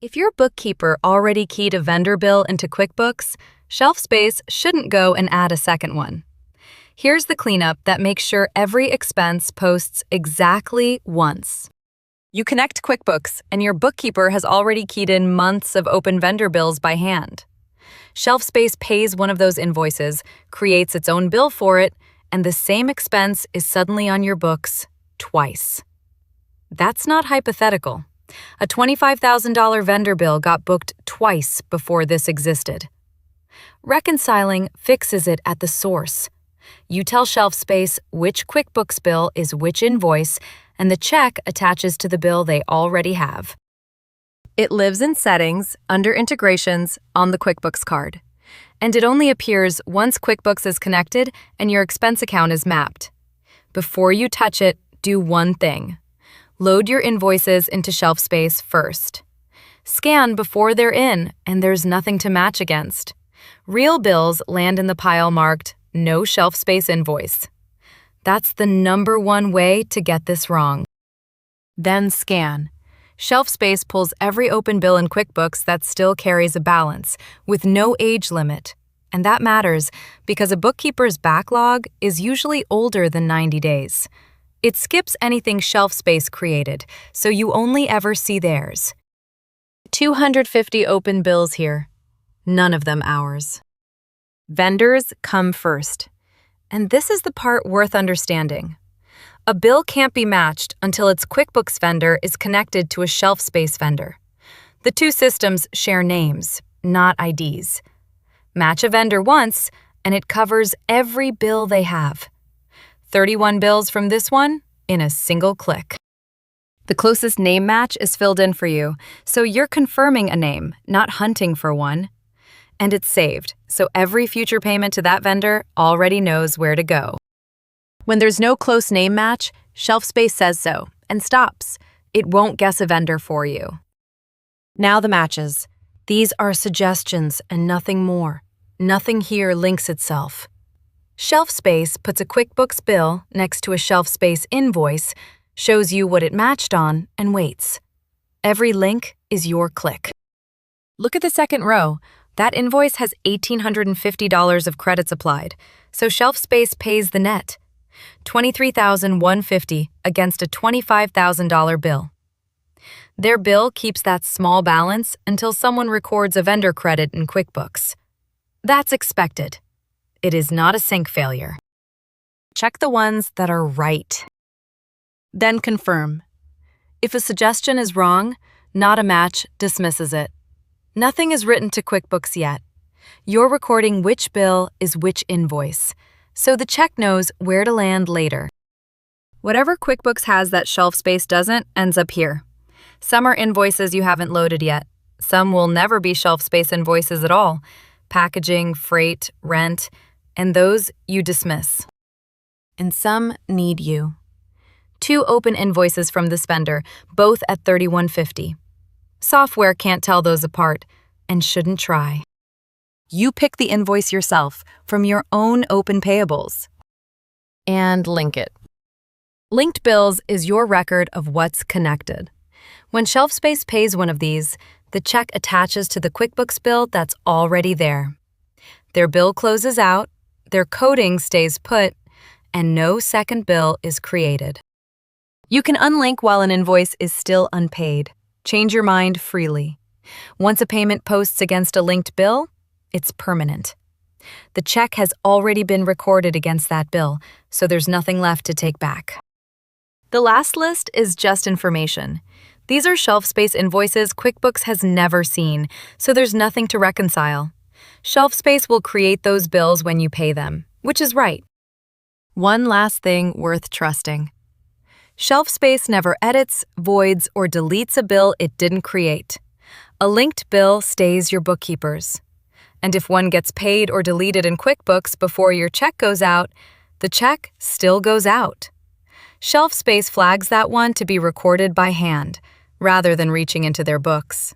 If your bookkeeper already keyed a vendor bill into QuickBooks, ShelfSpace shouldn't go and add a second one. Here's the cleanup that makes sure every expense posts exactly once. You connect QuickBooks, and your bookkeeper has already keyed in months of open vendor bills by hand. ShelfSpace pays one of those invoices, creates its own bill for it, and the same expense is suddenly on your books twice. That's not hypothetical. A $25,000 vendor bill got booked twice before this existed. Reconciling fixes it at the source. You tell ShelfSpace which QuickBooks bill is which invoice, and the check attaches to the bill they already have. It lives in Settings, under Integrations, on the QuickBooks card. And it only appears once QuickBooks is connected and your expense account is mapped. Before you touch it, do one thing. Load your invoices into ShelfSpace first. Scan before they're in, and there's nothing to match against. Real bills land in the pile marked No ShelfSpace Invoice. That's the #1 way to get this wrong. Then scan. ShelfSpace pulls every open bill in QuickBooks that still carries a balance, with no age limit. And that matters because a bookkeeper's backlog is usually older than 90 days. It skips anything ShelfSpace created, so you only ever see theirs. 250 open bills here. None of them ours. Vendors come first. And this is the part worth understanding. A bill can't be matched until its QuickBooks vendor is connected to a ShelfSpace vendor. The two systems share names, not IDs. Match a vendor once, and it covers every bill they have. 31 bills from this one in a single click. The closest name match is filled in for you, so you're confirming a name, not hunting for one. And it's saved, so every future payment to that vendor already knows where to go. When there's no close name match, ShelfSpace says so and stops. It won't guess a vendor for you. Now the matches. These are suggestions and nothing more. Nothing here links itself. ShelfSpace puts a QuickBooks bill next to a ShelfSpace invoice, shows you what it matched on, and waits. Every link is your click. Look at the second row. That invoice has $1,850 of credits applied, so ShelfSpace pays the net. $23,150 against a $25,000 bill. Their bill keeps that small balance until someone records a vendor credit in QuickBooks. That's expected. It is not a sync failure. Check the ones that are right. Then confirm. If a suggestion is wrong, not a match dismisses it. Nothing is written to QuickBooks yet. You're recording which bill is which invoice, so the check knows where to land later. Whatever QuickBooks has that ShelfSpace doesn't ends up here. Some are invoices you haven't loaded yet. Some will never be ShelfSpace invoices at all. Packaging, freight, rent, and those you dismiss. And some need you. 2 open invoices from this vendor, both at $31.50. Software can't tell those apart, and shouldn't try. You pick the invoice yourself from your own open payables. And link it. Linked bills is your record of what's connected. When ShelfSpace pays one of these, the check attaches to the QuickBooks bill that's already there. Their bill closes out, their coding stays put, and no second bill is created. You can unlink while an invoice is still unpaid. Change your mind freely. Once a payment posts against a linked bill, it's permanent. The check has already been recorded against that bill, so there's nothing left to take back. The last list is just information. These are ShelfSpace invoices QuickBooks has never seen, so there's nothing to reconcile. ShelfSpace will create those bills when you pay them, which is right. One last thing worth trusting. ShelfSpace never edits, voids, or deletes a bill it didn't create. A linked bill stays your bookkeeper's. And if one gets paid or deleted in QuickBooks before your check goes out, the check still goes out. ShelfSpace flags that one to be recorded by hand, rather than reaching into their books.